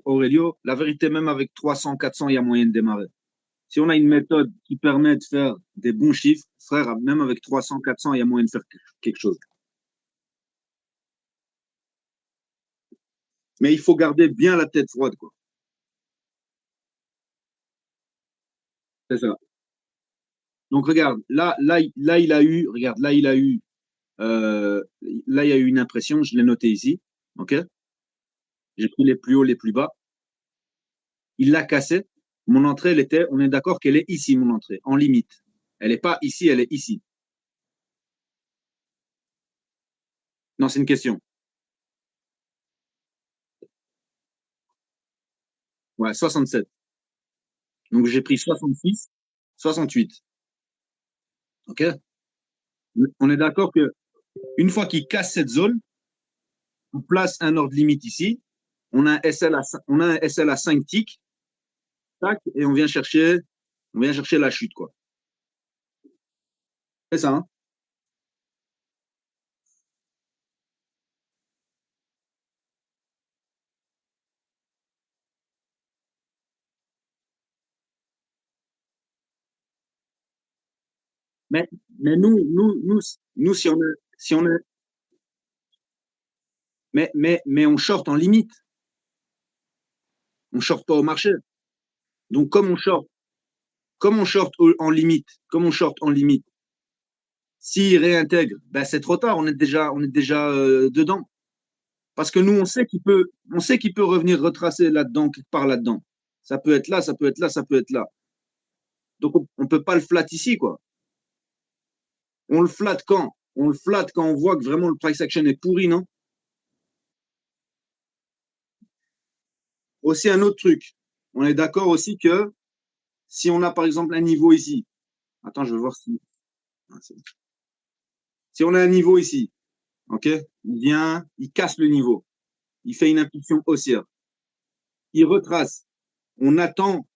Aurelio, la vérité, même avec 300, 400, il y a moyen de démarrer. Si on a une méthode qui permet de faire des bons chiffres, frère, même avec 300, 400, il y a moyen de faire quelque chose. Mais il faut garder bien la tête froide, quoi. C'est ça. Donc regarde, là, il a eu, regarde, là, il y a eu une impression, je l'ai noté ici, ok? J'ai pris les plus hauts, les plus bas. Il l'a cassé. Mon entrée, elle était, on est d'accord qu'elle est ici, mon entrée, en limite. Elle n'est pas ici, elle est ici. Non, c'est une question. Ouais, 67. Donc j'ai pris 66, 68. Ok? On est d'accord que une fois qu'il casse cette zone, on place un ordre limite ici. On a un SL à 5 ticks, tac, et on vient chercher la chute, quoi. C'est ça, hein? Mais, mais si on a, mais on short en limite. On short pas au marché. Donc, comme on short en limite, s'il réintègre, ben c'est trop tard. On est déjà dedans. Parce que nous, on sait qu'il peut revenir retracer là-dedans, quelque part là-dedans. Ça peut être là, ça peut être là, ça peut être là. Donc, on peut pas le flat ici, quoi. On le flatte quand? On le flatte quand on voit que vraiment le price action est pourri, non? Aussi, un autre truc. On est d'accord aussi que si on a, par exemple, un niveau ici. Attends, je vais voir si. Si on a un niveau ici, ok? Il vient, il casse le niveau. Il fait une impulsion haussière. Il retrace. On attend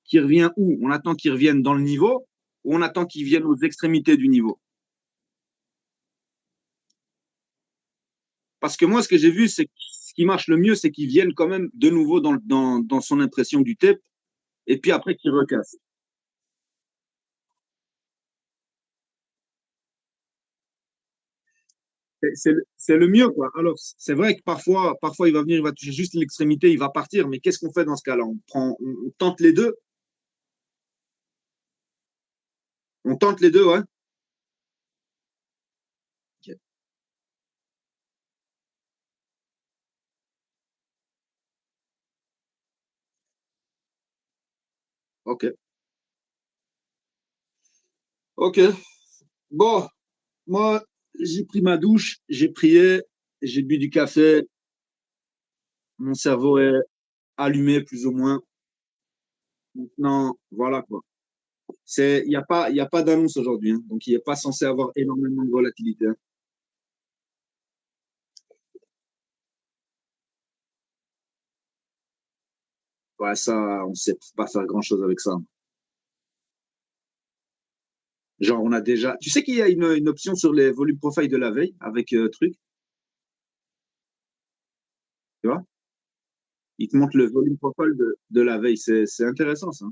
qu'il revienne où? On attend qu'il revienne dans le niveau ou on attend qu'il vienne aux extrémités du niveau? Parce que moi, ce que j'ai vu, c'est que ce qui marche le mieux, c'est qu'il vienne quand même de nouveau dans son impression du tape et puis après qu'il recasse. C'est le mieux, quoi. Alors, c'est vrai que parfois, il va venir, il va toucher juste l'extrémité, il va partir. Mais qu'est-ce qu'on fait dans ce cas-là? On tente les deux. On tente les deux, ouais. Ok. Ok. Ok. Bon, moi, j'ai pris ma douche, j'ai prié, j'ai bu du café, mon cerveau est allumé plus ou moins. Maintenant, voilà quoi. Il y a pas d'annonce aujourd'hui, hein, donc il n'est pas censé avoir énormément de volatilité, hein. Ouais, ça, on ne sait pas faire grand-chose avec ça. Genre, on a déjà. Tu sais qu'il y a une option sur les volumes profile de la veille avec truc, tu vois? Il te montre le volume profile de la veille. C'est intéressant, ça.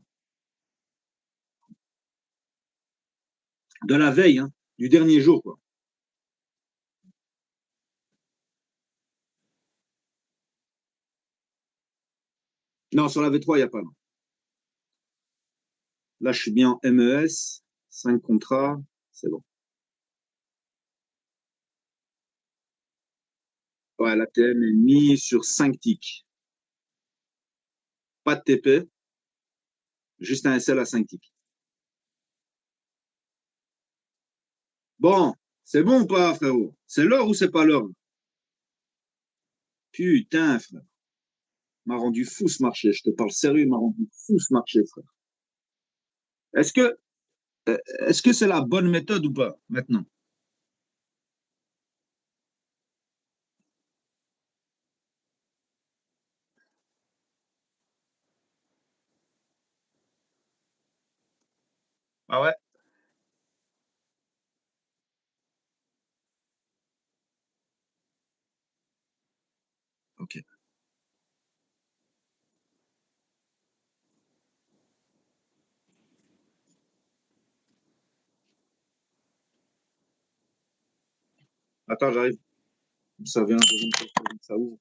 De la veille, hein, du dernier jour, quoi. Non, sur la V3, il n'y a pas. Non. Là, je suis bien en MES, 5 contrats, c'est bon. Ouais, la TM est mise sur 5 ticks. Pas de TP, juste un SL à 5 ticks. Bon, c'est bon ou pas, frérot? C'est l'heure ou c'est pas l'heure? Putain, frère. M'a rendu fou ce marché. Je te parle sérieux, il m'a rendu fou ce marché, frère. Est-ce que est-ce que c'est la bonne méthode ou pas, maintenant? Ah ouais? Ok. Attends, j'arrive. Ça vient, ça ouvre.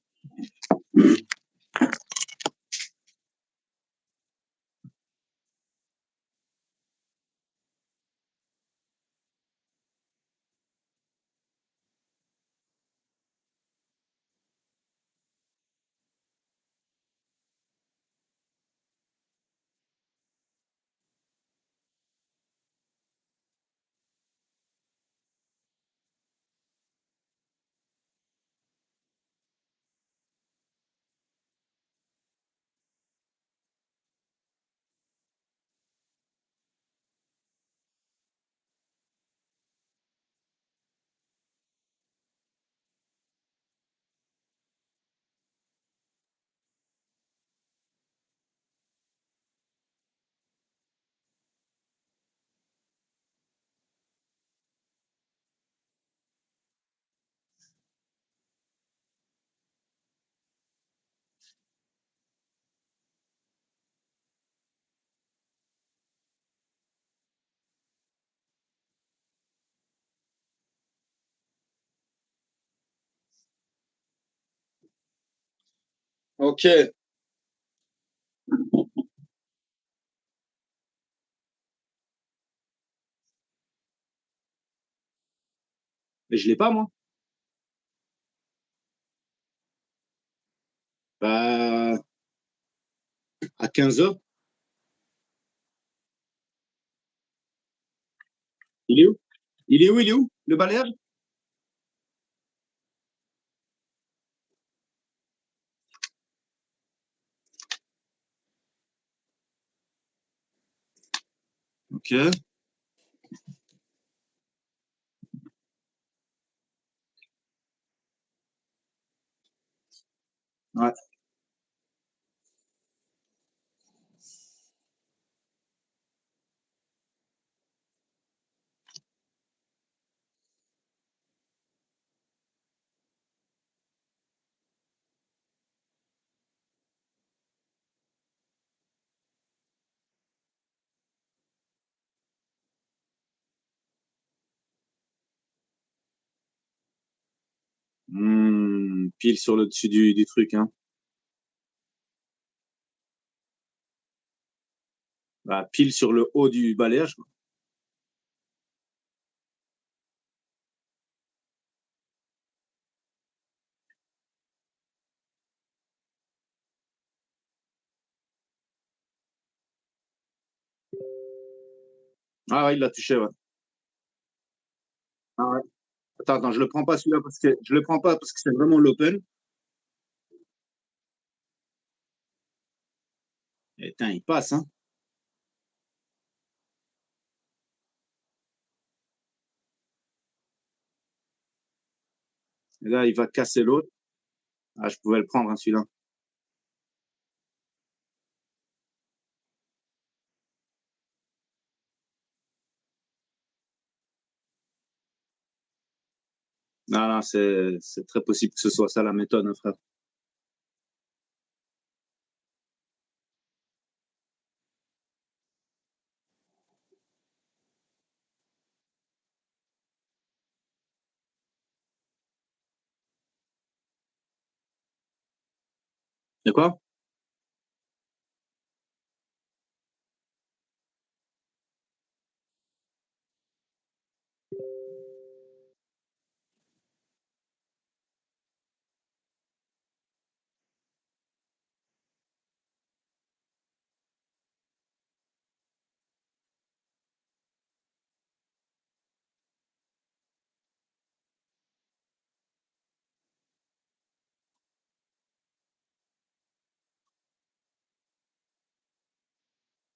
Ok. Mais je l'ai pas, moi. Bah, à 15 heures. Il est où? Il est où? Il est où? Le balayage? Ok. Ouais. Pile sur le dessus du truc, hein. Bah, pile sur le haut du balayage, quoi. Ah ouais, il l'a touché, ouais. Ah ouais. Attends, attends, je le prends pas celui-là parce que je le prends pas parce que c'est vraiment l'open. Et putain, il passe, hein. Et là, il va casser l'autre. Ah, je pouvais le prendre, hein, celui-là. Non, non, c'est très possible que ce soit ça la méthode, hein, frère. De quoi?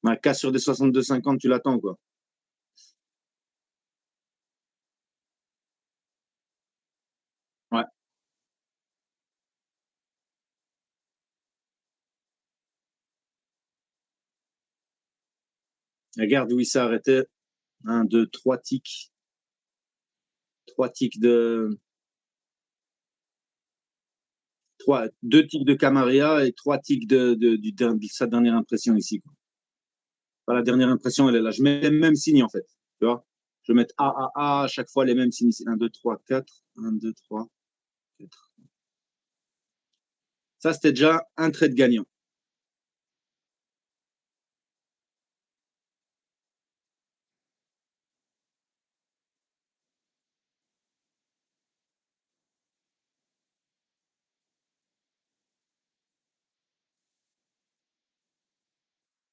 Un cas sur des 62,50, tu l'attends, quoi. Ouais. Regarde où il s'est arrêté. Un, deux, trois ticks. Trois ticks de. Deux ticks de Camaria et trois ticks de sa dernière impression ici, quoi. Pas la dernière impression, elle est là. Je mets le même signe, en fait. Tu vois? Je vais mettre A, à chaque fois les mêmes signes ici. 1, 2, 3, 4. 1, 2, 3, 4. Ça, c'était déjà un trait de gagnant.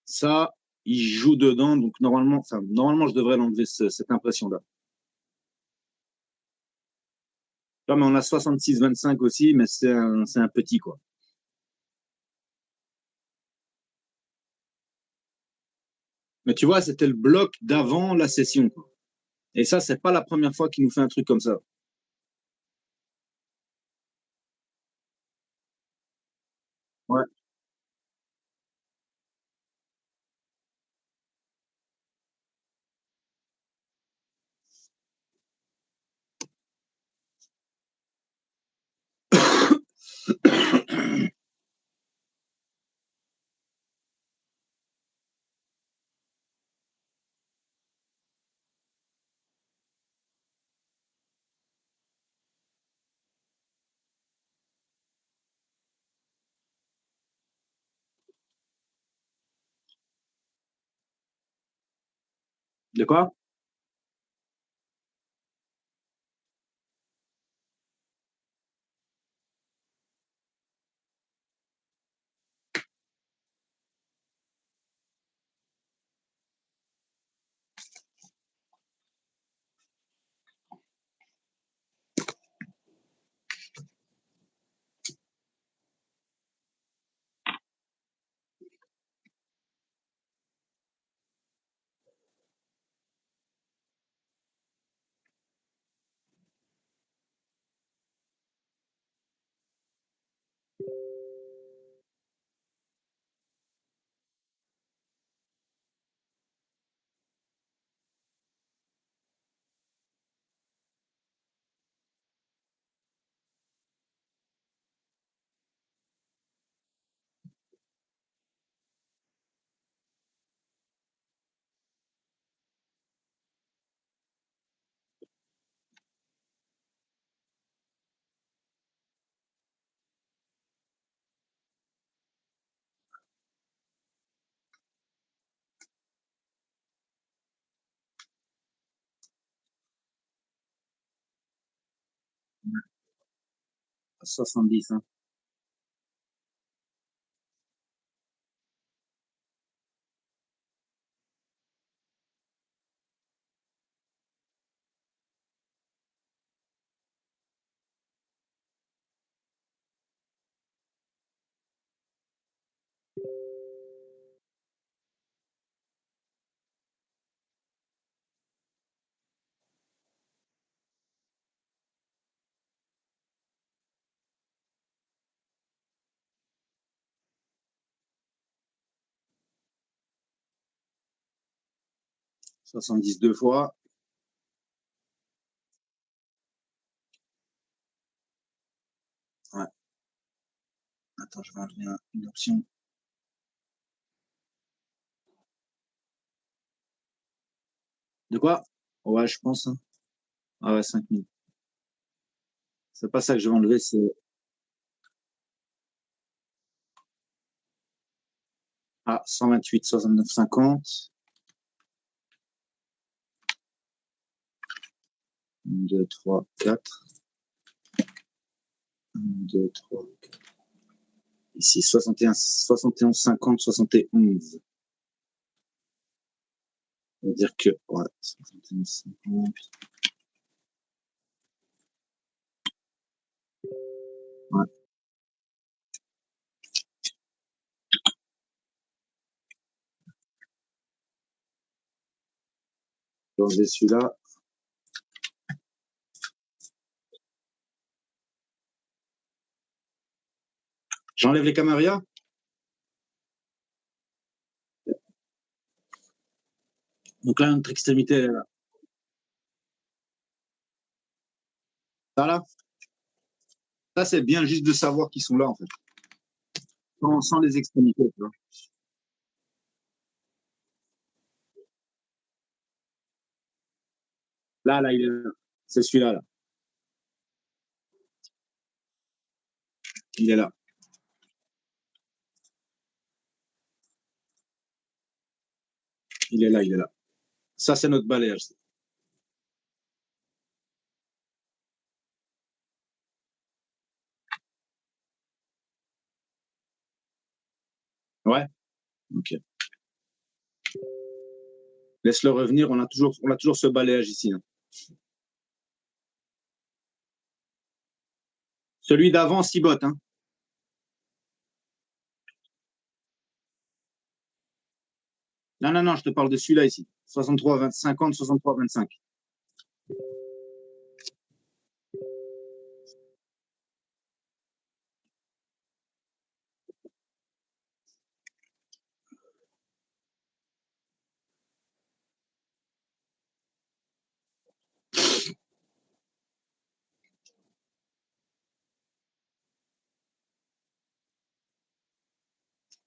Ça, il joue dedans, donc normalement, je devrais l'enlever cette impression-là. Là, mais on a 66-25 aussi, mais c'est un petit, quoi. Mais tu vois, c'était le bloc d'avant la session, quoi. Et ça, c'est pas la première fois qu'il nous fait un truc comme ça. Ouais. De quoi? 70, hein. 70 deux fois. Ouais. Attends, je vais enlever une option. De quoi? Ouais, je pense, hein. Ah ouais, 5000. C'est pas ça que je vais enlever, c'est. Ah, 128, 69, 50. 1, 2, 3, 4. 1, 2, 3, 4. Ici, 61, 71, 50, 71. Ça veut dire que, ouais, 61, 50. Ouais, je vais enlever celui-là. J'enlève les Camarilla. Donc là, notre extrémité, elle est là. Ça, là, ça, c'est bien juste de savoir qu'ils sont là, en fait. Sans les extrémités, tu vois. Là, il est là. C'est celui-là, là. Il est là. Il est là, il est là. Ça, c'est notre balayage. Ouais, ok. Laisse-le revenir. On a toujours ce balayage ici, hein. Celui d'avant, 6 bottes, hein. Non, non, non, je te parle de celui-là ici. 63, 20, 50, 63, 25.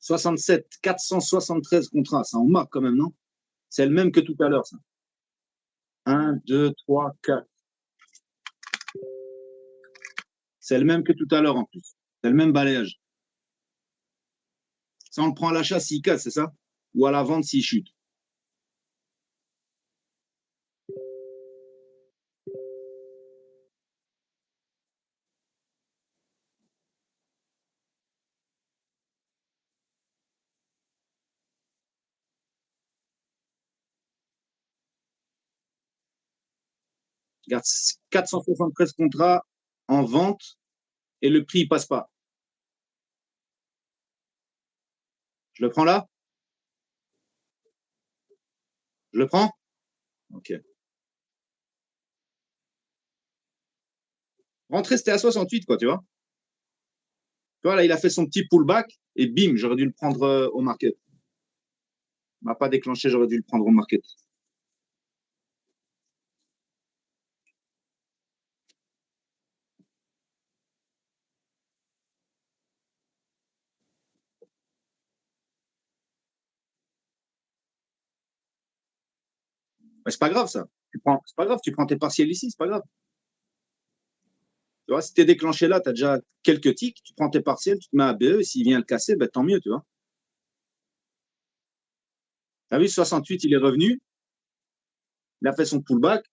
67, 473 contrats. Ça en marque quand même, non? C'est le même que tout à l'heure, ça. Un, 2, 3, 4. C'est le même que tout à l'heure en plus. C'est le même balayage. Ça, on le prend à l'achat s'il casse, c'est ça? Ou à la vente s'il chute. Regarde, 473 contrats en vente et le prix ne passe pas. Je le prends là? Je le prends? Ok. Rentrer, c'était à 68, quoi, tu vois. Tu vois, là, il a fait son petit pullback et bim, j'aurais dû le prendre au market. Il m'a pas déclenché, j'aurais dû le prendre au market. Mais c'est pas grave, ça. C'est pas grave, tu prends tes partiels ici, c'est pas grave. Tu vois, si tu es déclenché là, tu as déjà quelques ticks, tu prends tes partiels, tu te mets à BE, et s'il vient le casser, ben, tant mieux, tu vois. Tu as vu, 68, il est revenu, il a fait son pullback.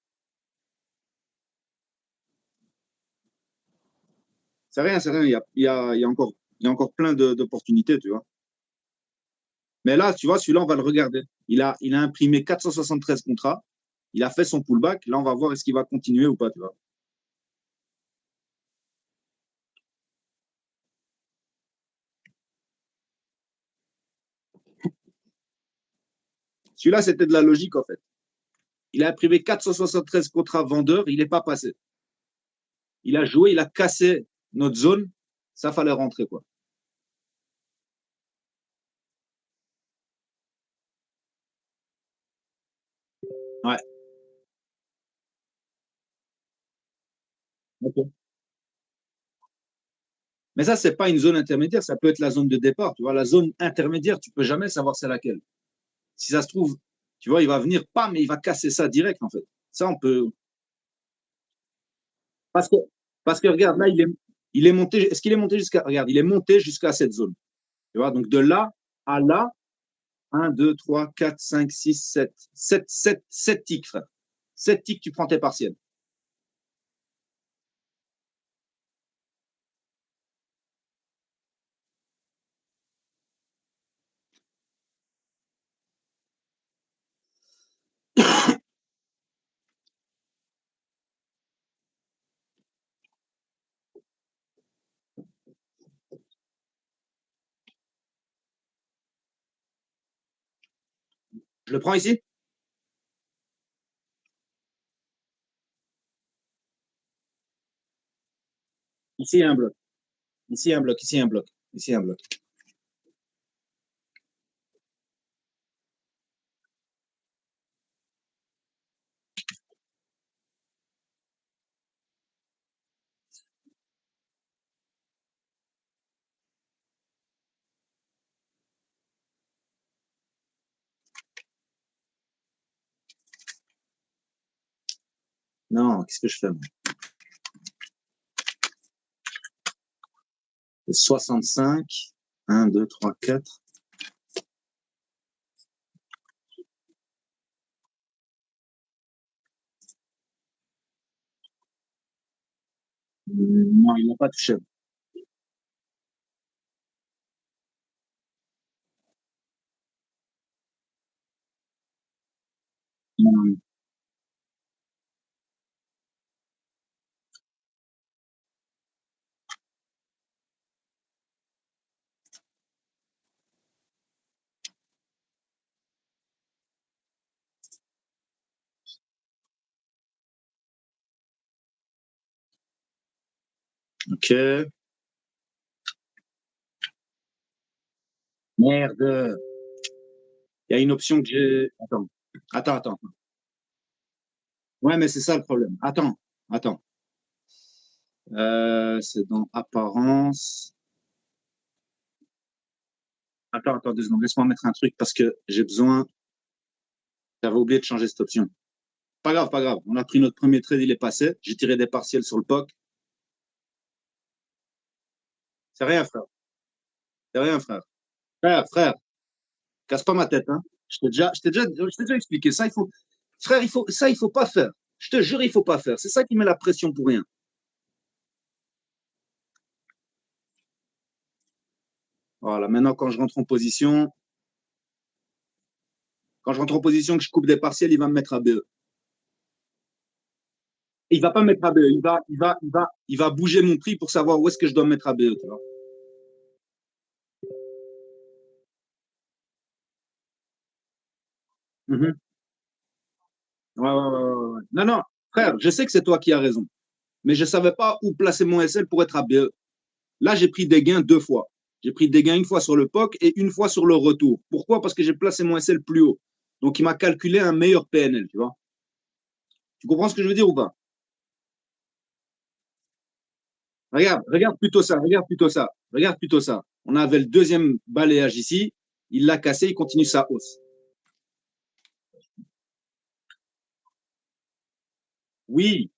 C'est rien, c'est rien. Il y a encore plein d'opportunités, tu vois. Mais là, tu vois, celui-là, on va le regarder. Il a imprimé 473 contrats. Il a fait son pullback. Là, on va voir est-ce qu'il va continuer ou pas, tu vois. Celui-là, c'était de la logique, en fait. Il a imprimé 473 contrats vendeurs. Il n'est pas passé. Il a joué, il a cassé notre zone. Ça fallait rentrer, quoi. Ouais. Ok. Mais ça, c'est pas une zone intermédiaire. Ça peut être la zone de départ. Tu vois, la zone intermédiaire, tu peux jamais savoir c'est laquelle. Si ça se trouve, tu vois, il va venir, pas, mais il va casser ça direct, en fait. Ça, on peut. Parce que, parce que regarde, là, il est monté. Est-ce qu'il est monté jusqu'à. Regarde, il est monté jusqu'à cette zone. Tu vois, donc de là à là, un 2 3 4 5 6 7 7 7 7 ticks, frère. 7 ticks, tu prends tes partiels. Je le prends ici. Ici, il y a un bloc. Ici, il y a un bloc. Ici, il y a un bloc. Ici, il y a un bloc. Non, qu'est-ce que je fais, moi? 65. 1, 2, 3, 4. Non, il n'a pas touché. Non. Ok. Merde. Il y a une option que j'ai. Attends. Attends. Ouais, mais c'est ça le problème. Attends. C'est dans apparence. Attends 2 secondes. Laisse-moi mettre un truc parce que j'ai besoin. J'avais oublié de changer cette option. Pas grave. On a pris notre premier trade, il est passé. J'ai tiré des partiels sur le POC. C'est rien, frère. C'est rien, frère. Frère. Casse pas ma tête, hein. Je t'ai déjà expliqué. Ça, frère, il faut pas faire. Je te jure, il faut pas faire. C'est ça qui met la pression pour rien. Voilà. Maintenant, quand je rentre en position, que je coupe des partiels, il va me mettre à BE. Il va pas me mettre à BE. Il va bouger mon prix pour savoir où est-ce que je dois me mettre à BE, tu vois. Mhm. Ouais. Non, frère, je sais que c'est toi qui as raison. Mais je savais pas où placer mon SL pour être à BE. Là, j'ai pris des gains 2 fois. J'ai pris des gains une fois sur le POC et une fois sur le retour. Pourquoi? Parce que j'ai placé mon SL plus haut. Donc, il m'a calculé un meilleur PNL, tu vois. Tu comprends ce que je veux dire ou pas? Regarde plutôt ça. On avait le deuxième balayage ici. Il l'a cassé, il continue sa hausse. Oui,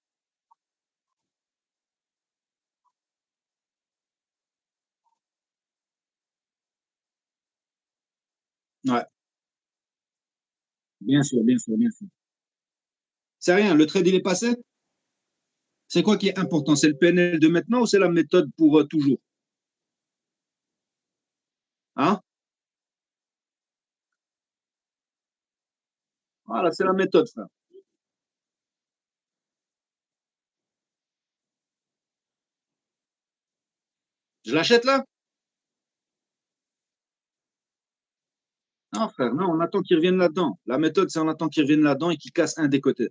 ouais, bien sûr. C'est rien, le trade, il est passé. C'est quoi qui est important? C'est le PNL de maintenant ou c'est la méthode pour toujours? Hein? Voilà, c'est la méthode, frère. Je l'achète là? Non, frère, non, on attend qu'ils reviennent là-dedans. La méthode, c'est on attend qu'ils reviennent là-dedans et qu'ils cassent un des côtés.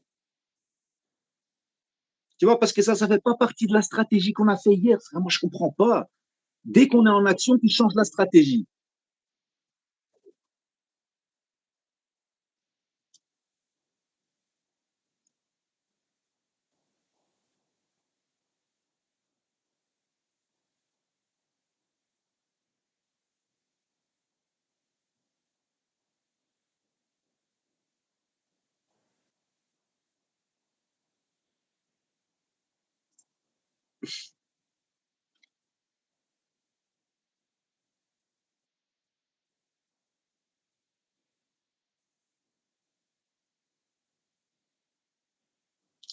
Tu vois, parce que ça fait pas partie de la stratégie qu'on a fait hier. Frère. Moi, je comprends pas. Dès qu'on est en action, tu changes la stratégie.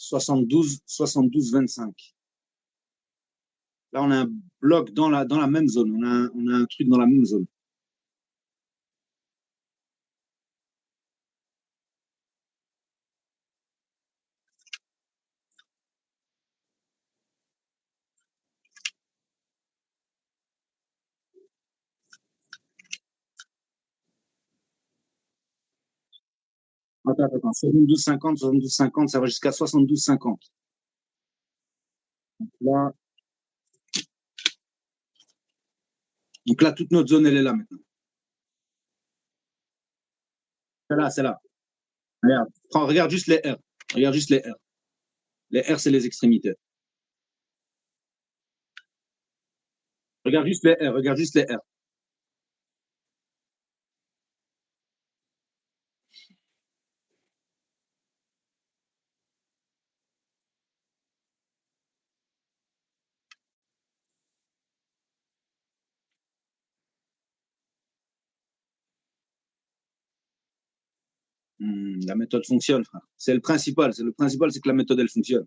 72, 25. Là, on a un bloc dans la même zone. On a un truc dans la même zone. Attends. 72, 50, ça va jusqu'à 72, 50. Là, donc là, toute notre zone, elle est là maintenant. C'est là. Regarde, regarde juste les R. Regarde juste les R. Les R, c'est les extrémités. Regarde juste les R. La méthode fonctionne, frère. C'est le principal. C'est le principal, c'est que la méthode, elle fonctionne.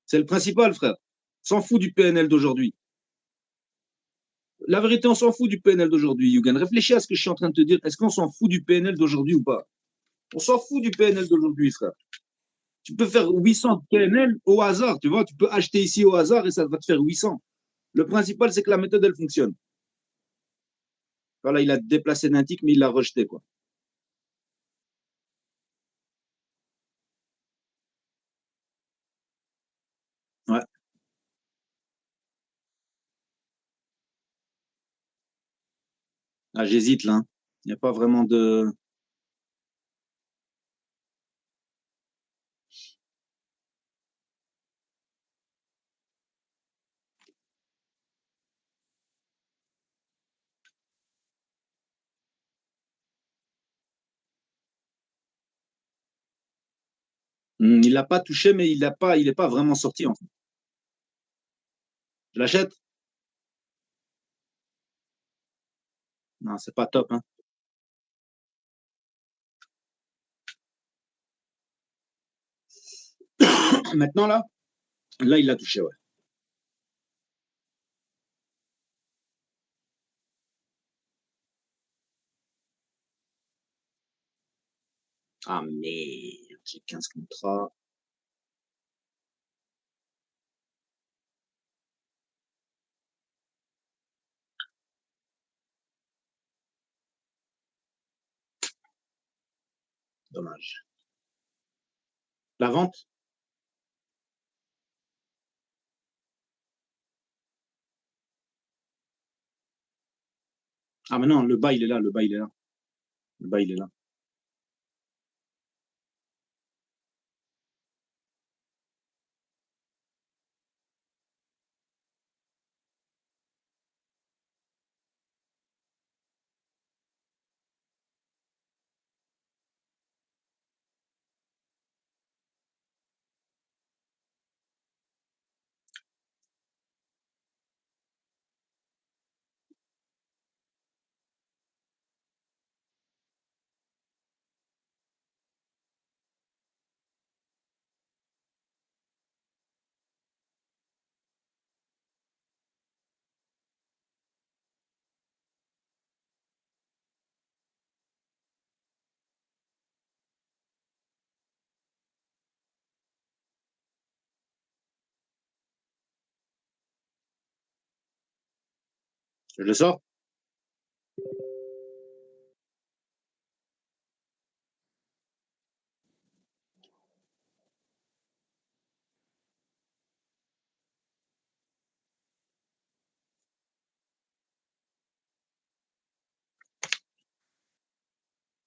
C'est le principal, frère. S'en fout du PNL d'aujourd'hui. La vérité, on s'en fout du PNL d'aujourd'hui, Yugan. Réfléchis à ce que je suis en train de te dire. Est-ce qu'on s'en fout du PNL d'aujourd'hui ou pas? On s'en fout du PNL d'aujourd'hui, frère. Tu peux faire 800 PNL au hasard, tu vois. Tu peux acheter ici au hasard et ça va te faire 800. Le principal, c'est que la méthode, elle fonctionne. Voilà, il a déplacé d'un tic, mais il l'a rejeté, quoi. Ouais. Ah, j'hésite, là. Il n'y a pas vraiment de. Il l'a pas touché, mais il n'est pas vraiment sorti, en fait. Je l'achète? Non, c'est pas top, hein. Maintenant, là, il l'a touché, ouais. Ah, merde, j'ai 15 contrats. Dommage. La vente? Ah, mais non, le bas, il est là, le bas, il est là. Le bas, il est là. Je le sors?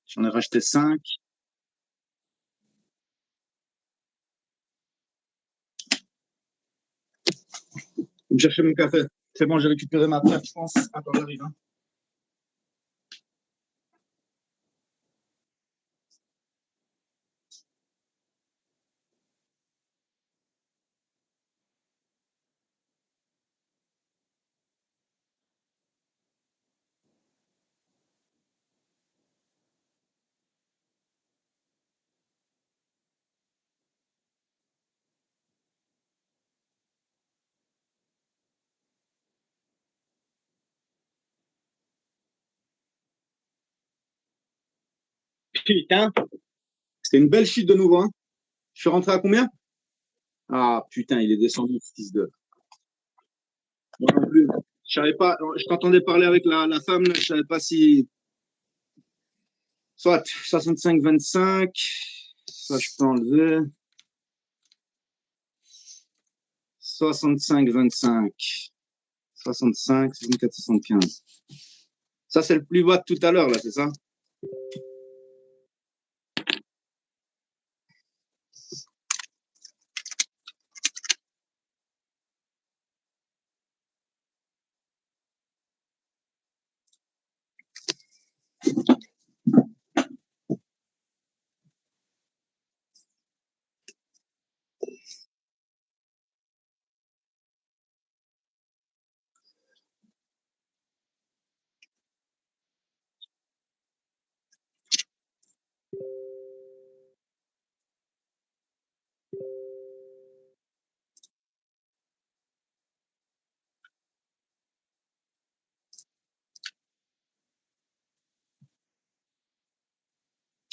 J'en ai racheté 5. Je vais me chercher mon café. C'est bon, j'ai récupéré ma perte, je pense. Attends, j'arrive, hein. Putain, c'était une belle chute de nouveau, hein. Je suis rentré à combien? Ah, putain, il est descendu, ce fils de. Moi non plus. Je savais pas, je t'entendais parler avec la femme, là, je savais pas si. Soit 65-25, ça je peux enlever. 65-25. 65, 64, 75. Ça, c'est le plus bas de tout à l'heure, là, c'est ça?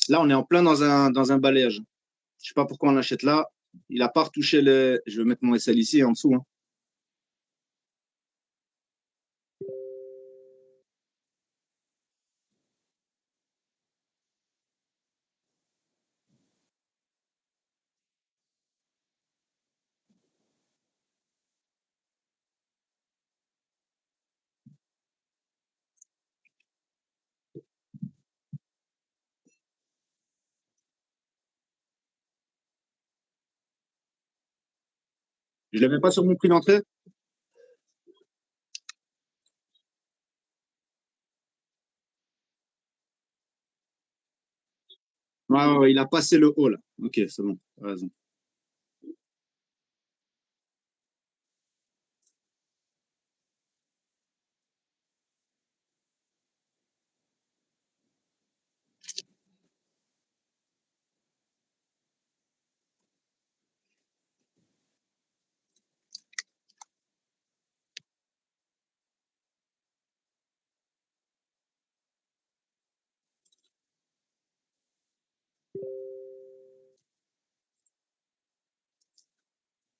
Là, on est en plein dans un balayage. Je sais pas pourquoi on l'achète là. Il a pas retouché le. Je vais mettre mon SL ici en dessous, hein. Je l'avais pas sur mon prix d'entrée. Ouais, ouais, ouais, il a passé le haut là. Ok, c'est bon. T'as raison.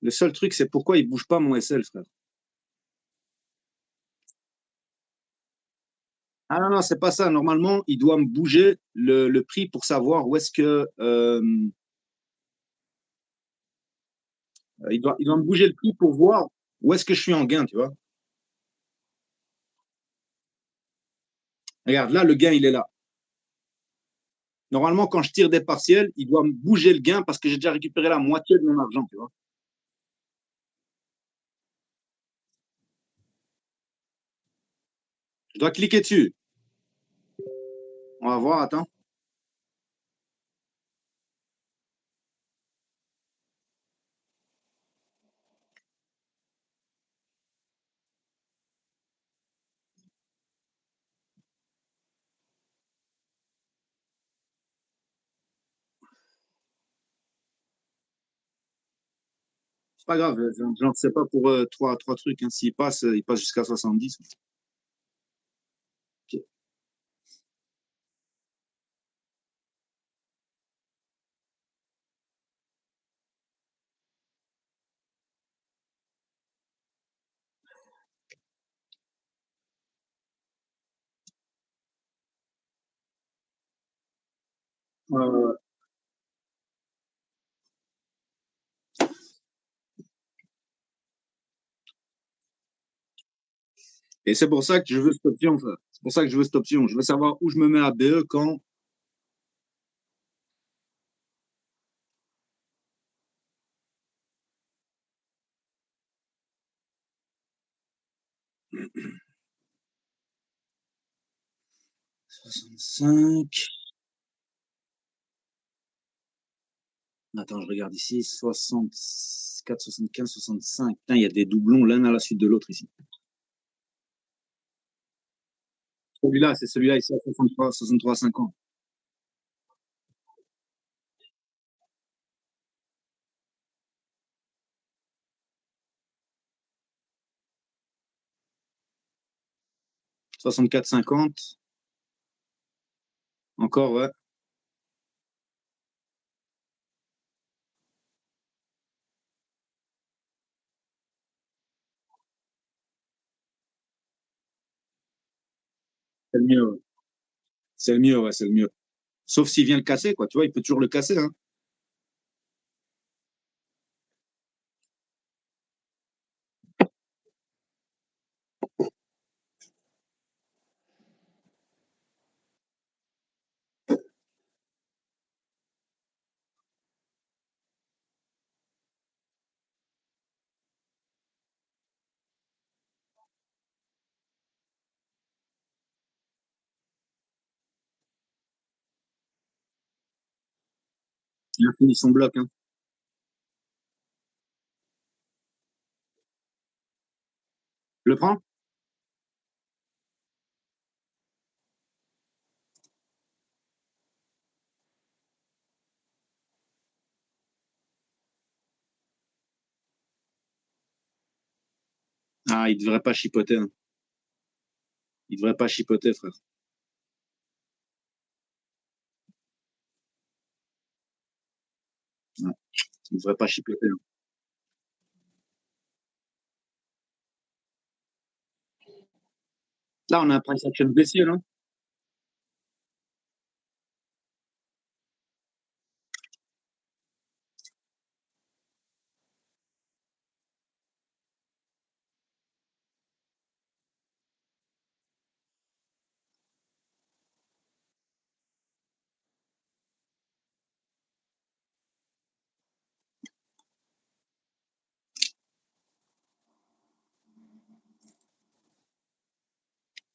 Le seul truc, c'est pourquoi il bouge pas mon SL, frère. Ah non, non, c'est pas ça. Normalement, il doit me bouger le prix pour savoir où est-ce que. Il doit me bouger le prix pour voir où est-ce que je suis en gain, tu vois. Regarde, là, le gain, il est là. Normalement, quand je tire des partiels, il doit me bouger le gain parce que j'ai déjà récupéré la moitié de mon argent, tu vois. Je dois cliquer dessus. On va voir, attends. C'est pas grave, je n'en sais pas pour trois trucs, hein. S'il passe, il passe jusqu'à 70. Ok. Euh, et c'est pour ça que je veux cette option, frère. C'est pour ça que je veux cette option. Je veux savoir où je me mets à BE quand. Soixante-cinq. Attends, je regarde ici. 64, 75, 65. Putain, il y a des doublons l'un à la suite de l'autre ici. Celui-là, c'est celui-là ici à 63, 63, 50. 64, 50. Encore, ouais. C'est le mieux, ouais. C'est le mieux, ouais, c'est le mieux. Sauf s'il vient le casser, quoi. Tu vois, il peut toujours le casser, hein. Il a fini son bloc, hein. Le prends? Ah, il devrait pas chipoter, hein. Il devrait pas chipoter, frère. Ouais. Il ne devrait pas chipoter, hein. Là, on a un price action baissier, là.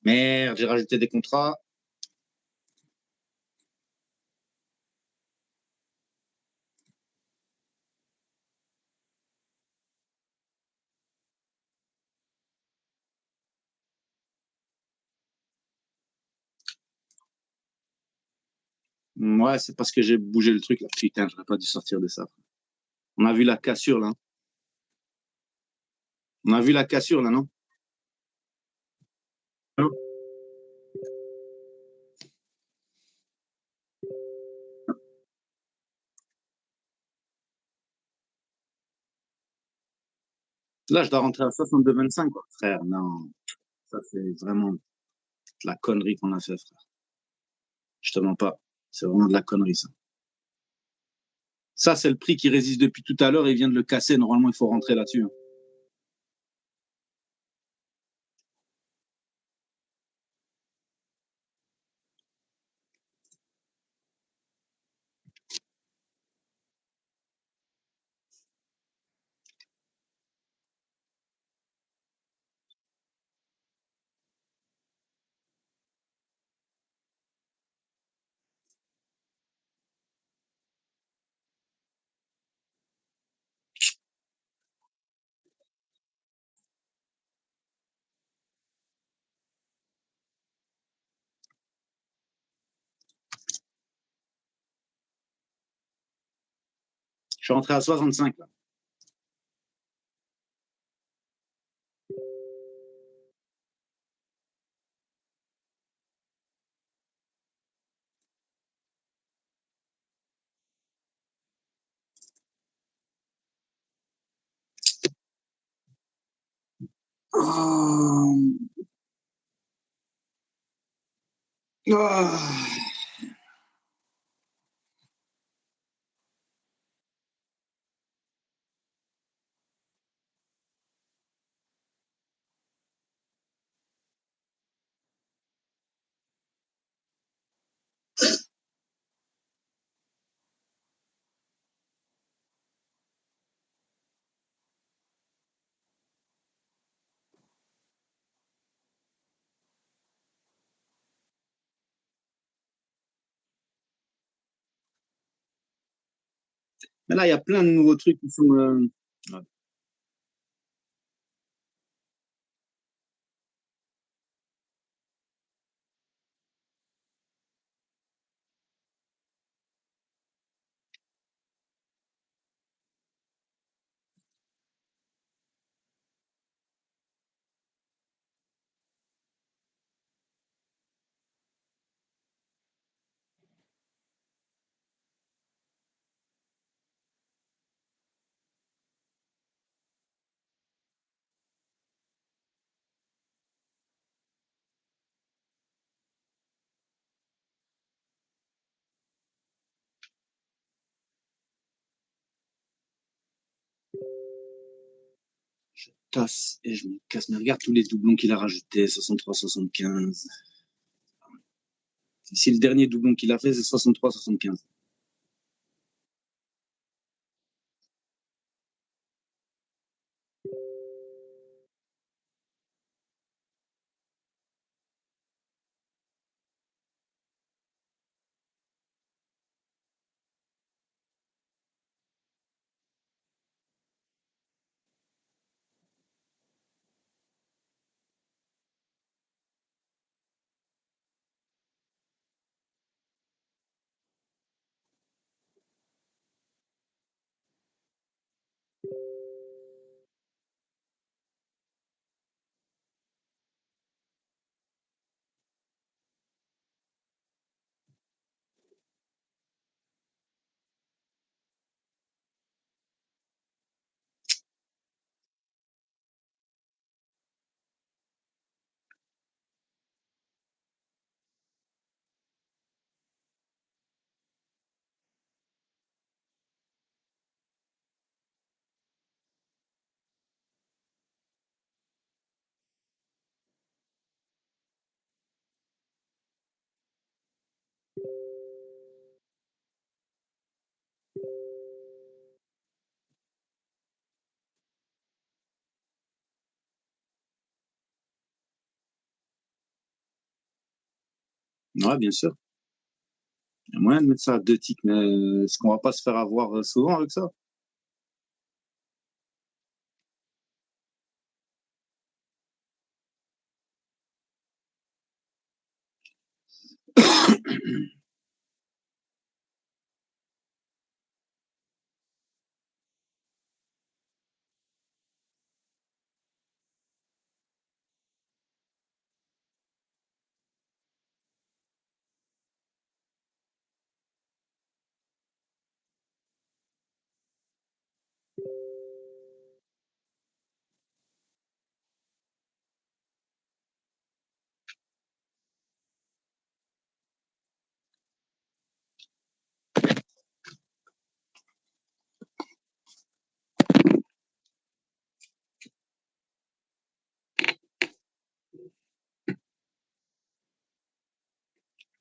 Merde, j'ai rajouté des contrats. Ouais, c'est parce que j'ai bougé le truc là. Putain, j'aurais pas dû sortir de ça. On a vu la cassure là. On a vu la cassure là, non? Là, je dois rentrer à 62,25 quoi. Frère, non. Ça, c'est vraiment de la connerie qu'on a fait, frère. Je te mens pas. C'est vraiment de la connerie, ça. Ça, c'est le prix qui résiste depuis tout à l'heure et il vient de le casser. Normalement, il faut rentrer là-dessus, hein. Je suis rentré à 65 là. Oh. Oh. Mais là, il y a plein de nouveaux trucs qui sont. Ouais. Je tasse et je me casse. Mais regarde tous les doublons qu'il a rajoutés 63, 75. Ici, le dernier doublon qu'il a fait, c'est 63, 75. Ouais, bien sûr. Il y a moyen de mettre ça à 2 ticks, mais est-ce qu'on va pas se faire avoir souvent avec ça?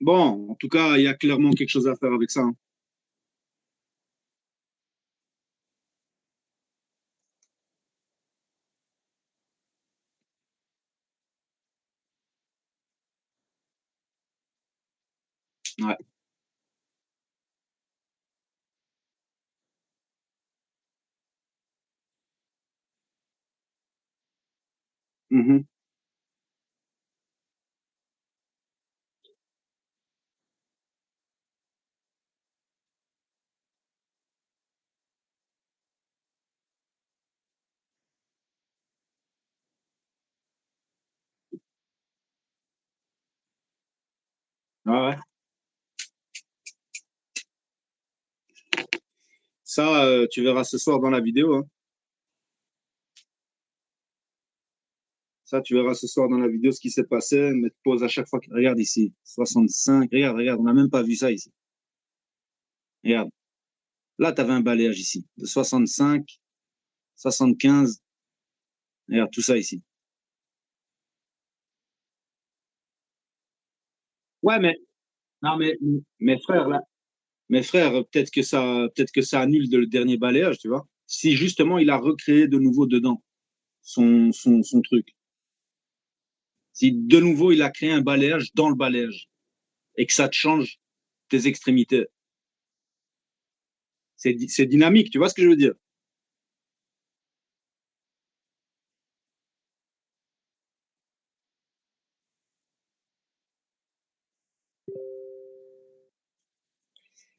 Bon, en tout cas, il y a clairement quelque chose à faire avec ça, hein. Ouais. Mhm. Ouais, ouais. Ça, tu verras ce soir dans la vidéo, hein. Ça, tu verras ce soir dans la vidéo ce qui s'est passé. Mettre pause à chaque fois. Regarde ici, 65. Regarde, regarde, on n'a même pas vu ça ici. Regarde. Là, tu avais un balayage ici de 65, 75. Regarde tout ça ici. Ouais, mais non, mais frère, là, mais frère, peut-être que ça annule le dernier balayage, tu vois. Si justement il a recréé de nouveau dedans son truc. Si de nouveau il a créé un balayage dans le balayage et que ça te change tes extrémités, c'est dynamique, tu vois ce que je veux dire?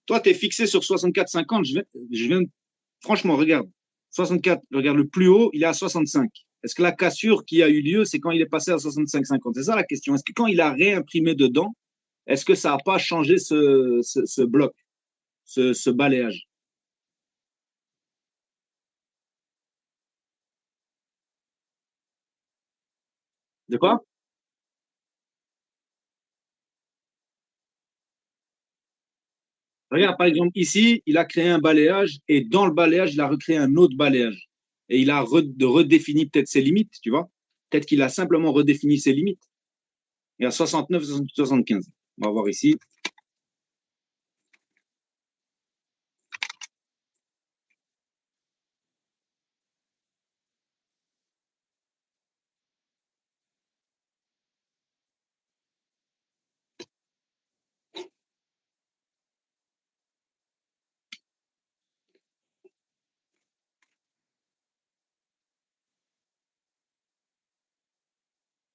Toi, tu es fixé sur 64-50. Je viens, franchement, regarde. 64, regarde le plus haut, il est à 65. Est-ce que la cassure qui a eu lieu, c'est quand il est passé à 65-50? C'est ça la question. Est-ce que quand il a réimprimé dedans, est-ce que ça n'a pas changé ce bloc, ce balayage? De quoi? Regarde, par exemple, ici, il a créé un balayage et dans le balayage, il a recréé un autre balayage. Et il a redéfini peut-être ses limites, tu vois? Peut-être qu'il a simplement redéfini ses limites. Il y a 69, 75. On va voir ici.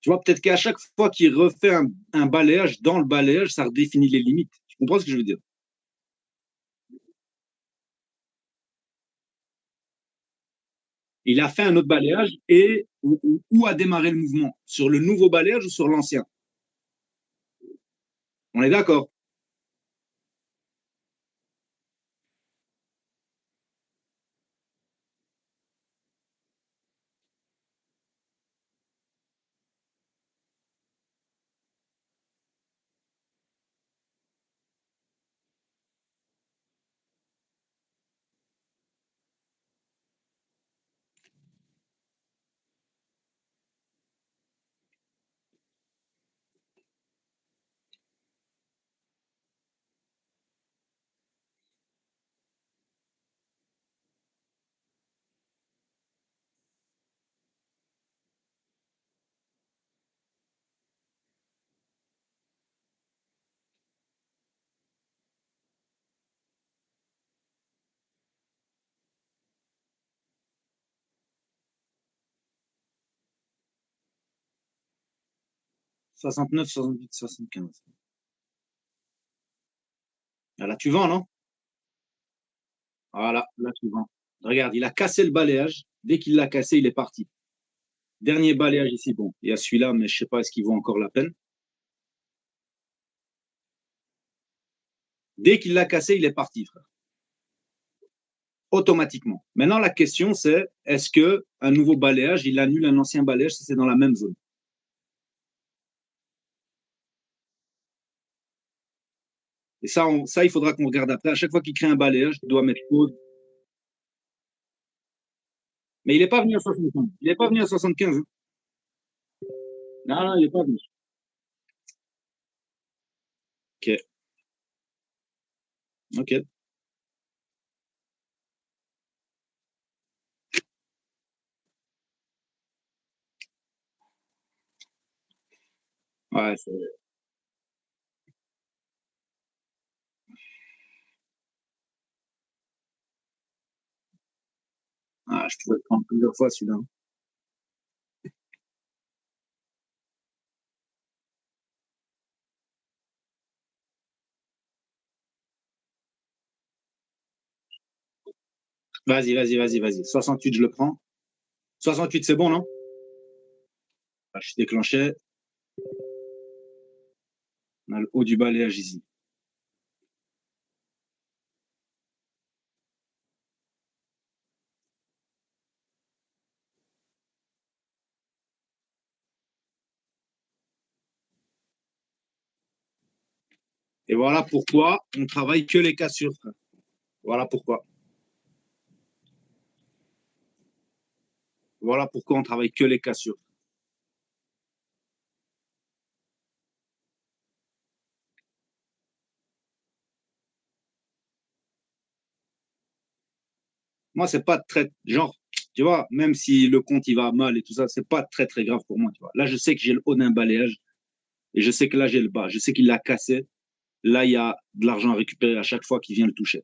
Tu vois, peut-être qu'à chaque fois qu'il refait un balayage, dans le balayage, ça redéfinit les limites. Tu comprends ce que je veux dire? Il a fait un autre balayage et où a démarré le mouvement? Sur le nouveau balayage ou sur l'ancien? On est d'accord? 69, 68, 75. Ah, là, tu vends, non? Voilà, là, tu vends. Regarde, il a cassé le balayage. Dès qu'il l'a cassé, il est parti. Dernier balayage ici, bon, il y a celui-là, mais je sais pas est-ce qu'il vaut encore la peine. Dès qu'il l'a cassé, il est parti, frère. Automatiquement. Maintenant, la question, c'est est-ce que un nouveau balayage, il annule un ancien balayage si c'est dans la même zone? Et ça, ça, il faudra qu'on regarde après. À chaque fois qu'il crée un balayage, il doit mettre pause. Mais il n'est pas venu à 75. Il n'est pas venu à 75. Hein. Non, non, il n'est pas venu. Ok, ok. Ouais, ah, je pourrais le prendre plusieurs fois celui-là. Vas-y, vas-y, vas-y, vas-y. 68, je le prends. 68, c'est bon, non? Ah, je suis déclenché. On a le haut du balayage ici. Et voilà pourquoi on travaille que les cassures. Voilà pourquoi. Voilà pourquoi on travaille que les cassures. Moi, c'est pas très, genre, tu vois, même si le compte il va mal et tout ça, c'est pas très très grave pour moi, tu vois. Là, je sais que j'ai le haut d'un balayage et je sais que là j'ai le bas. Je sais qu'il l'a cassé. Là, il y a de l'argent à récupérer à chaque fois qu'il vient le toucher.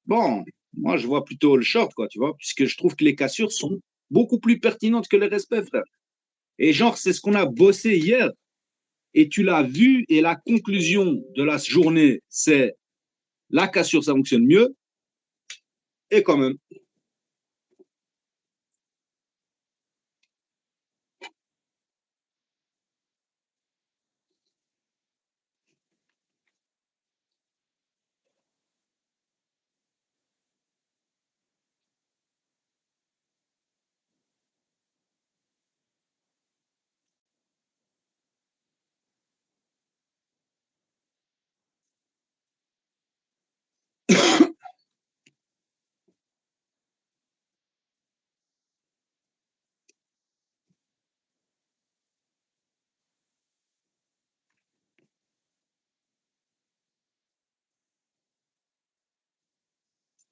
Bon, moi, je vois plutôt le short, quoi, tu vois, puisque je trouve que les cassures sont beaucoup plus pertinentes que les respects, frère. Et genre, c'est ce qu'on a bossé hier. Et tu l'as vu, et la conclusion de la journée, c'est la cassure, ça fonctionne mieux. Et quand même,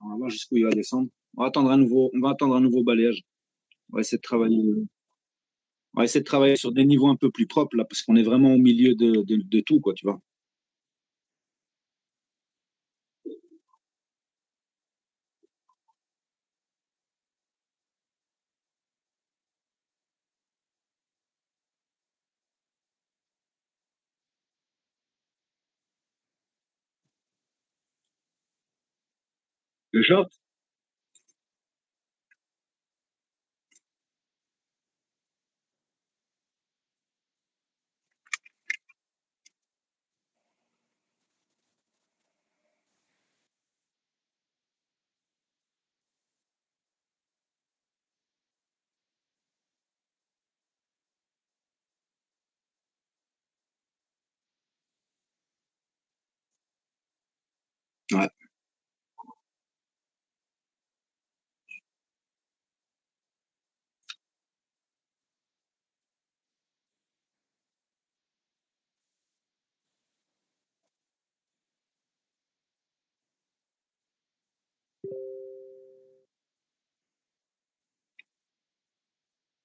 on va voir jusqu'où il va descendre. On va attendre un nouveau balayage. On va essayer de travailler, on va essayer de travailler sur des niveaux un peu plus propres, là, parce qu'on est vraiment au milieu de tout, quoi, tu vois. Le short? Ouais.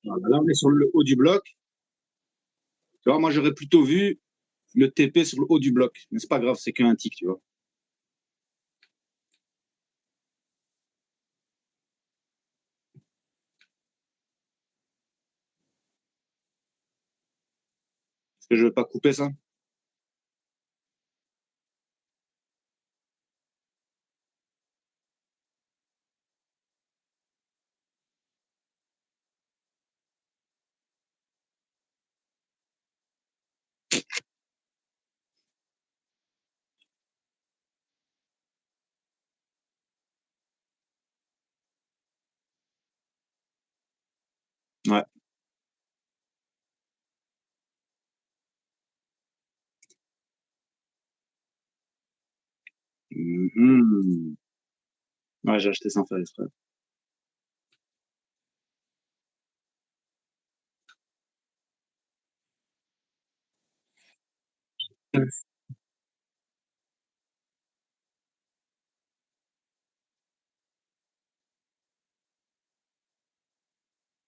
Voilà, là, on est sur le haut du bloc. Tu vois, moi, j'aurais plutôt vu le TP sur le haut du bloc. Mais c'est pas grave, c'est qu'un tic, tu vois. que je ne veux pas couper ça. Ouais. Mhm. Ouais, j'ai acheté sans faire exprès.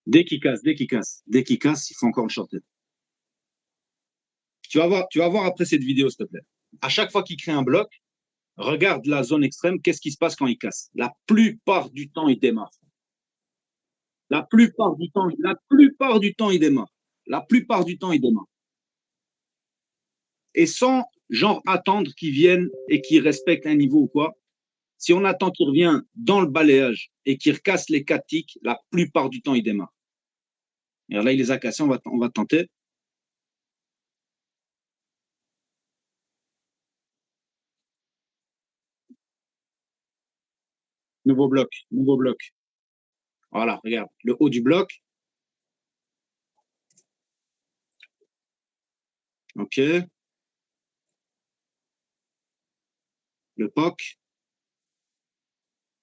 Dès qu'il casse, il faut encore le shorter. Tu vas voir après cette vidéo, s'il te plaît. À chaque fois qu'il crée un bloc, regarde la zone extrême, qu'est-ce qui se passe quand il casse? La plupart du temps, il démarre. La plupart du temps, il démarre. La plupart du temps, il démarre. Et sans, genre, attendre qu'il vienne et qu'il respecte un niveau ou quoi. Si on attend qu'il revienne dans le balayage et qu'il recasse les 4 tics, la plupart du temps, il démarre. Et là, il les a cassés, on va tenter. Nouveau bloc, nouveau bloc. Voilà, regarde, le haut du bloc. OK. Le POC.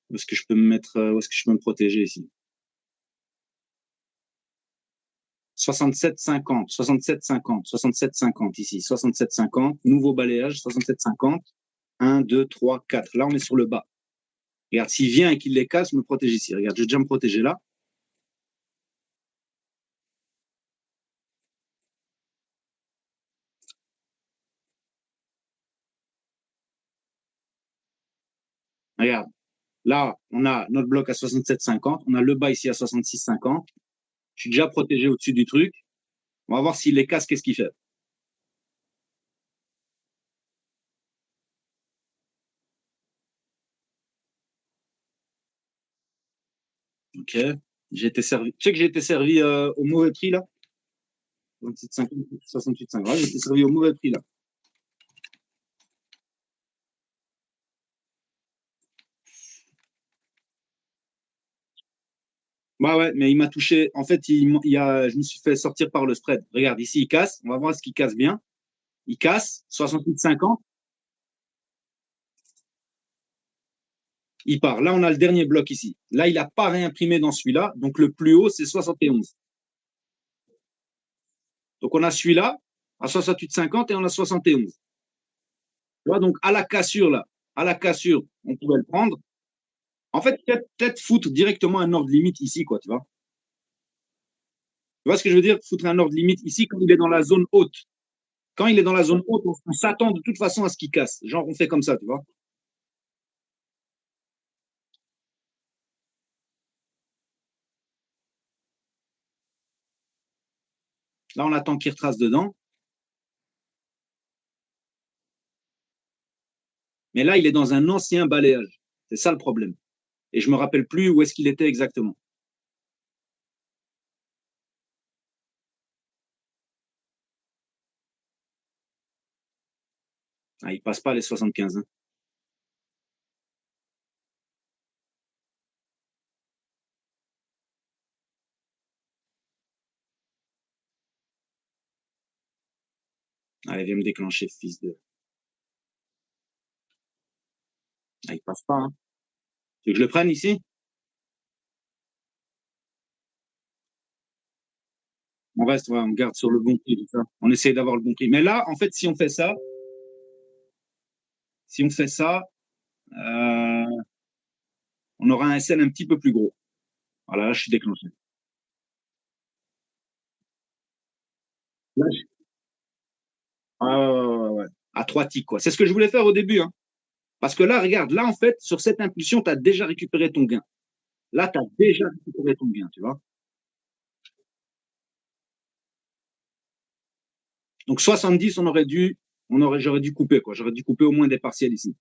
Où est-ce que je peux me mettre, où est-ce que je peux me protéger ici? 67,50, 67,50, 67,50 ici, 67,50, nouveau balayage, 67,50, 1, 2, 3, 4. Là, on est sur le bas. Regarde, s'il vient et qu'il les casse, je me protège ici. Regarde, je vais déjà me protéger là. Regarde, là, on a notre bloc à 67,50, on a le bas ici à 66,50. Je suis déjà protégé au-dessus du truc. On va voir s'il les casse, qu'est-ce qu'il fait. OK. J'ai été servi. Tu sais que j'ai été servi au mauvais prix là? 67,50, 68,50. Ouais, j'ai été servi au mauvais prix là. Ouais, ouais, mais il m'a touché. En fait, je me suis fait sortir par le spread. Regarde, ici, il casse. On va voir ce qu'il casse bien. Il casse, 68,50. Il part. Là, on a le dernier bloc ici. Là, il n'a pas réimprimé dans celui-là. Donc, le plus haut, c'est 71. Donc, on a celui-là à 68,50 et on a 71. Tu vois, donc, à la cassure, là, à la cassure, on pouvait le prendre. En fait, peut-être foutre directement un ordre limite ici, quoi, tu vois. Tu vois ce que je veux dire? Foutre un ordre limite ici quand il est dans la zone haute. Quand il est dans la zone haute, on s'attend de toute façon à ce qu'il casse. Genre, on fait comme ça, tu vois. Là, on attend qu'il retrace dedans. Mais là, il est dans un ancien balayage. C'est ça le problème. Et je me rappelle plus où est-ce qu'il était exactement. Ah, il passe pas les 75. Hein. Allez, viens me déclencher, fils de. Ah, il passe pas. Hein. Tu veux que je le prenne ici? On reste, ouais, on garde sur le bon prix. Tout ça. On essaie d'avoir le bon prix. Mais là, en fait, si on fait ça, euh, on aura un sel un petit peu plus gros. Voilà, là, je suis déclenché. Là, ah, ouais, ouais, ouais, ouais. À 3 ticks, quoi. C'est ce que je voulais faire au début. Hein. Parce que là, regarde, là, en fait, sur cette impulsion, tu as déjà récupéré ton gain. Là, tu as déjà récupéré ton gain, tu vois. Donc 70, j'aurais dû couper, quoi. J'aurais dû couper au moins des partiels ici.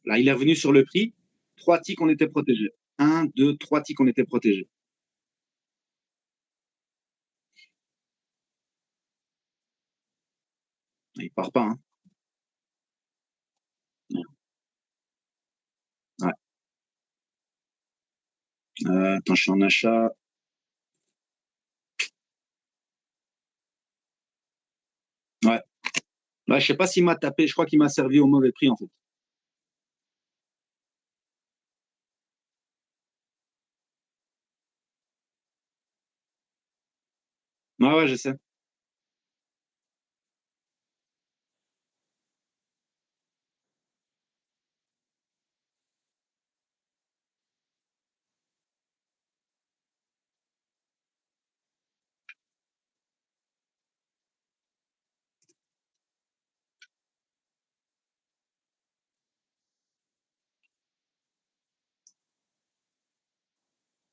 Là, il est revenu sur le prix. 3 ticks, on était protégés. 1, 2, 3 ticks, on était protégés. Il part pas, hein. Ouais. Attends, je suis en achat. Ouais. Ouais, je sais pas s'il m'a tapé. Je crois qu'il m'a servi au mauvais prix, en fait. Ouais, ouais, je sais.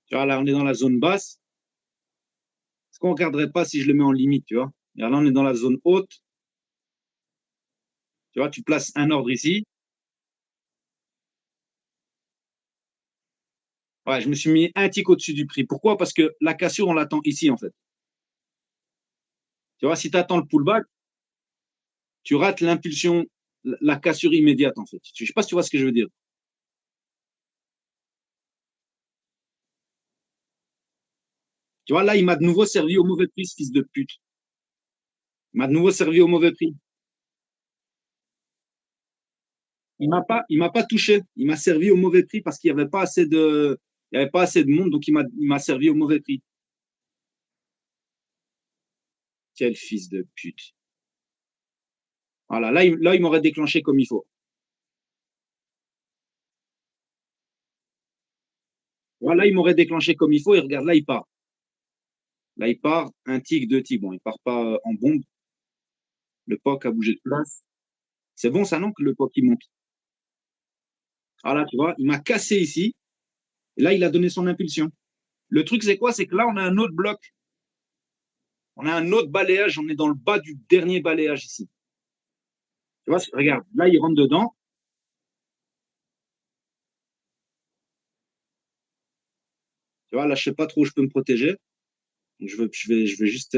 Tu vois, là, on est dans la zone basse. Est-ce qu'on regarderait pas si je le mets en limite, tu vois? Et là, on est dans la zone haute. Tu vois, tu places un ordre ici. Ouais, je me suis mis un tick au-dessus du prix. Pourquoi? Parce que la cassure, on l'attend ici, en fait. Tu vois, si tu attends le pullback, tu rates l'impulsion, la cassure immédiate, en fait. Je sais pas si tu vois ce que je veux dire. Tu vois, là, il m'a de nouveau servi au mauvais prix, ce fils de pute. Il m'a de nouveau servi au mauvais prix. Il m'a pas touché. Il m'a servi au mauvais prix parce qu'il n'y avait pas assez de, il y avait pas assez de monde, donc il m'a servi au mauvais prix. Quel fils de pute. Voilà, là, il m'aurait déclenché comme il faut. Voilà, il m'aurait déclenché comme il faut et regarde, là, il part. Là, il part, un tic, 2 tics. Bon, il part pas en bombe. Le POC a bougé de place. C'est bon, ça, non, que le POC, il monte. Voilà, tu vois, il m'a cassé ici. Et là, il a donné son impulsion. Le truc, c'est quoi? C'est que là, on a un autre bloc. On a un autre balayage. On est dans le bas du dernier balayage ici. Tu vois, regarde, là, il rentre dedans. Tu vois, là, je sais pas trop où je peux me protéger. Donc, je vais juste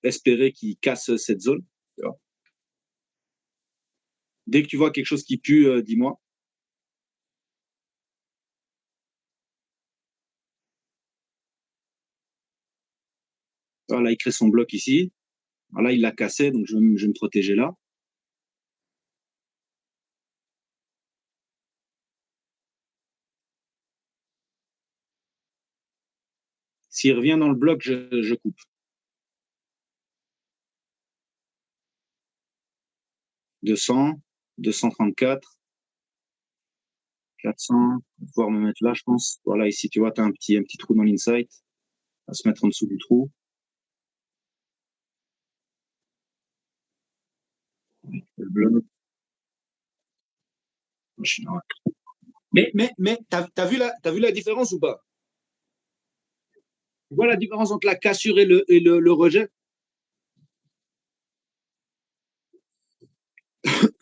espérer qu'il casse cette zone. Tu vois. Dès que tu vois quelque chose qui pue, dis-moi. Voilà, il crée son bloc ici. Voilà, il l'a cassé, donc je vais me protéger là. S'il revient dans le bloc, je coupe. 200, 234, 400, pouvoir me mettre là, je pense. Voilà, ici, tu vois, tu as un petit trou dans l'insight. On va se mettre en dessous du trou. Le bloc. Mais t'as vu la différence ou pas? Tu vois la différence entre la cassure et le rejet?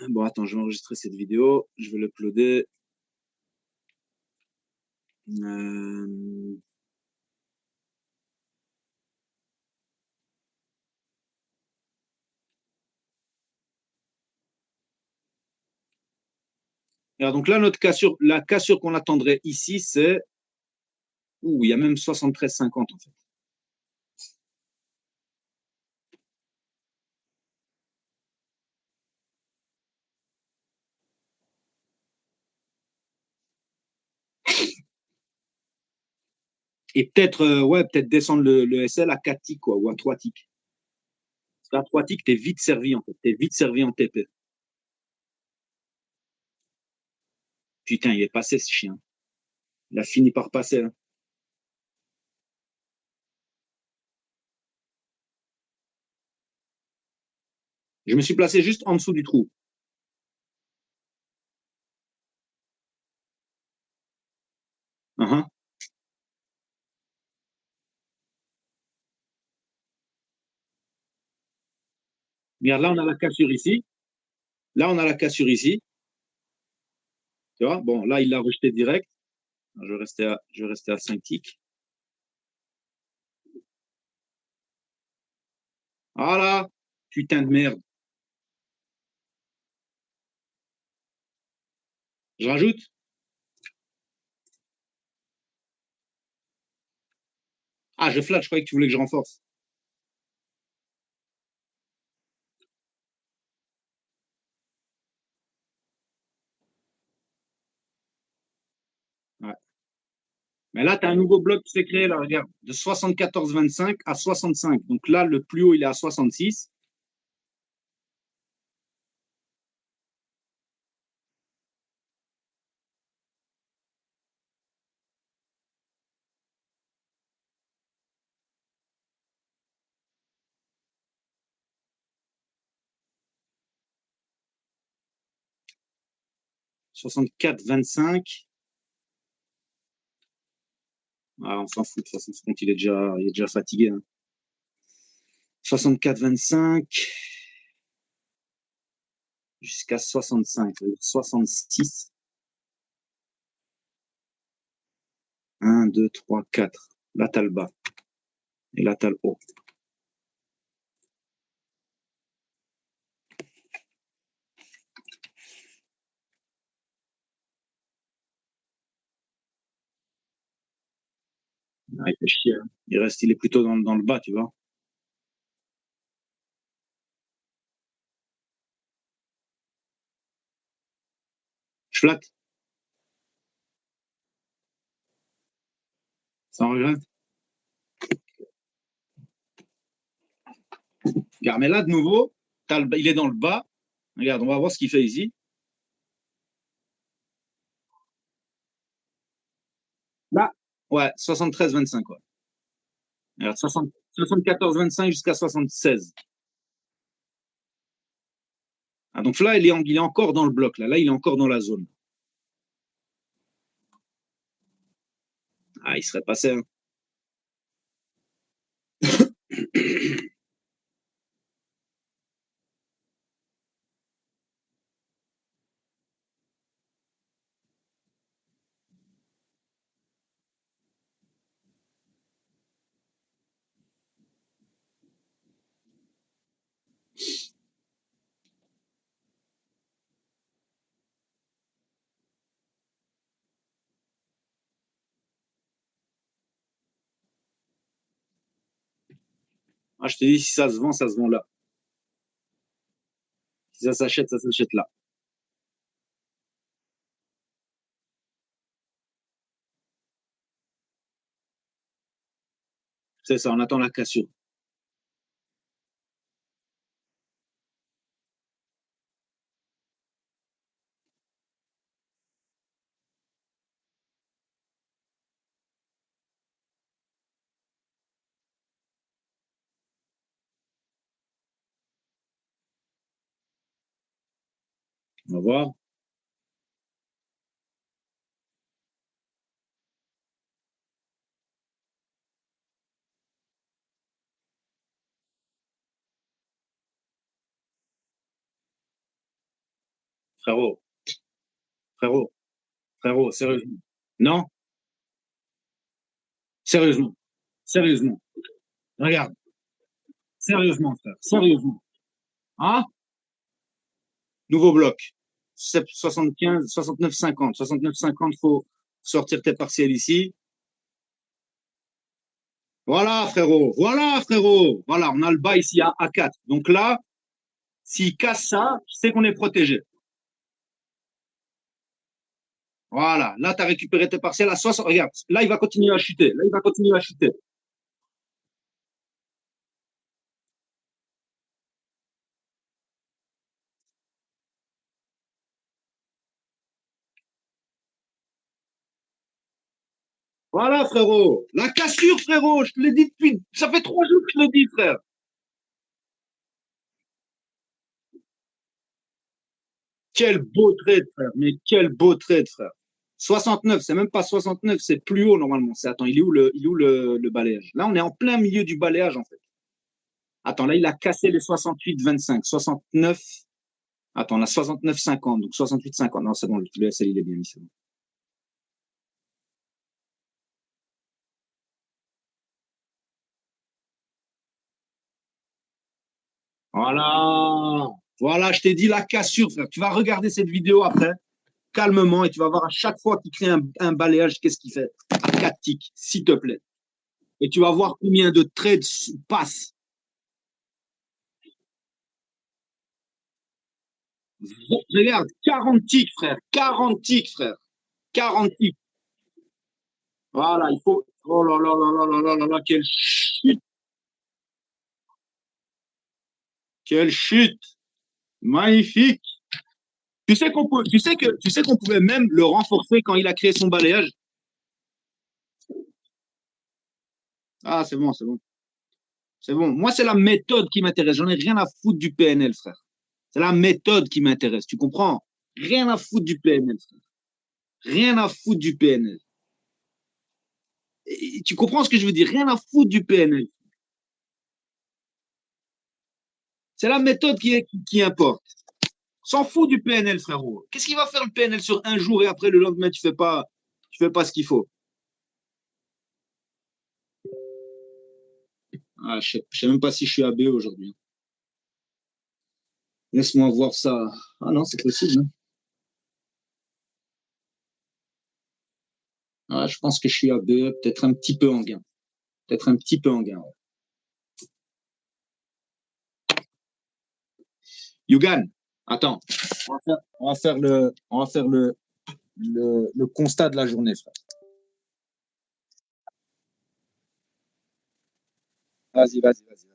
Bon, attends, je vais enregistrer cette vidéo. Je vais l'uploader. Euh... Alors, donc là, la cassure qu'on attendrait ici, c'est. Ouh, il y a même 73,50 en fait. Et peut-être ouais, peut-être descendre le SL à 4 ticks, quoi, ou à 3 ticks. Parce qu'à 3 ticks, t'es vite servi, en fait. T'es vite servi en TP. Putain, il est passé, ce chien. Il a fini par passer, hein. Je me suis placé juste en dessous du trou. Uh-huh. Regarde, là, on a la cassure ici. Là, on a la cassure ici. Tu vois? Bon, là, il l'a rejeté direct. Je restais à 5 ticks. Voilà. Putain de merde. Je rajoute? Ah, je flatte, je croyais que tu voulais que je renforce. Ouais. Mais là, tu as un nouveau bloc qui s'est créé, là, regarde, de 74,25 à 65. Donc là, le plus haut, il est à 66. 64,25. Ah, on s'en fout, de toute façon, ce compte, il est déjà fatigué, hein. 64,25 jusqu'à 65, 66. 1, 2, 3, 4. Là, t'as le bas. Et là, t'as le haut. Ah, il fait chier, hein. Il est plutôt dans le bas, tu vois. Je flatte, sans regret. Regarde, mais là, de nouveau, il est dans le bas. Regarde, on va voir ce qu'il fait ici. Là, ouais, 73,25, ouais. Regarde, 74,25 jusqu'à 76. Ah, donc là, il est encore dans le bloc. Là, il est encore dans la zone. Ah, il serait passé, hein. Ah, je te dis, si ça se vend là. Si ça s'achète là. C'est ça, on attend la cassure. On va voir. Frérot, frérot, frérot, sérieusement. Non, sérieusement, sérieusement. Regarde, sérieusement, frère, sérieusement. Hein? Nouveau bloc. 75, 69, 50. 69, 50, faut sortir tes partiels ici. Voilà, frérot. Voilà, frérot. Voilà, on a le bas ici à 4. Donc là, s'il casse ça, je sais qu'on est protégé. Voilà. Là, tu as récupéré tes partiels à 60. Regarde, là, il va continuer à chuter. Là, il va continuer à chuter. Voilà, frérot. La cassure, frérot. Je te l'ai dit depuis. Ça fait 3 jours que je le dis, frère. Quel beau trade, frère. Mais quel beau trade, frère. 69, c'est même pas 69, c'est plus haut normalement. Attends, il est où le balayage? Là, on est en plein milieu du balayage, en fait. Attends, là, il a cassé les 68,25. 69. Attends, on a 69,50. Donc 68,50. Non, c'est bon, le SL, il est bien mis. C'est bon. Voilà. Voilà, je t'ai dit la cassure, frère. Tu vas regarder cette vidéo après, calmement, et tu vas voir à chaque fois qu'il crée un balayage, qu'est-ce qu'il fait? À 4 ticks, s'il te plaît. Et tu vas voir combien de trades passent. Regarde, 40 ticks, frère. 40 ticks, frère. 40 ticks. Voilà, il faut. Oh là là là là là là là là, quelle chute. Quelle chute. Magnifique. Tu sais qu'on pouvait même le renforcer quand il a créé son balayage. Ah, c'est bon, c'est bon. C'est bon. Moi, c'est la méthode qui m'intéresse. J'en ai rien à foutre du PNL, frère. C'est la méthode qui m'intéresse. Tu comprends? Rien à foutre du PNL, frère. Rien à foutre du PNL. Et tu comprends ce que je veux dire? Rien à foutre du PNL. C'est la méthode qui importe. S'en fout du PNL, frérot. Qu'est-ce qu'il va faire le PNL sur un jour et après le lendemain, tu fais pas ce qu'il faut? Ah, je sais même pas si je suis AB aujourd'hui. Laisse-moi voir ça. Ah non, c'est possible, hein. Ah, je pense que je suis AB, peut-être un petit peu en gain. Peut-être un petit peu en gain. Ouais. Yugan, attends. On va faire le constat de la journée, frère. Vas-y, vas-y, vas-y.